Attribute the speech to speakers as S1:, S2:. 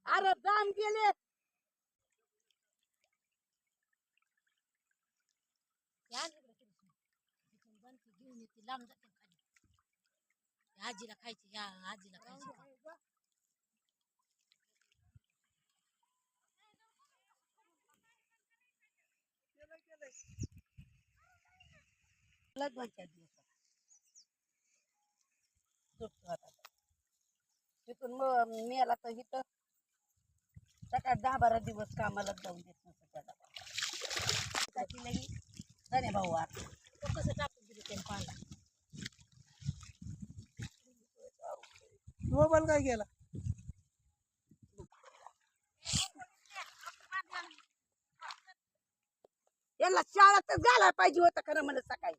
S1: अरे दाम गेले घेऊन येते लांब जाते खाली आजीला खायची या आजीला खायची तिथून मेला तर इथं सकाळ 10-12 दिवस कामाला जाऊन देत नसतं त्याला नाही भाऊ आता कसं टाकून दिलं त्याने पांडा
S2: मोबाईल काय गेला
S1: याला शाळेतच घालायला पाहिजे होतं खरं म्हणत सकाळी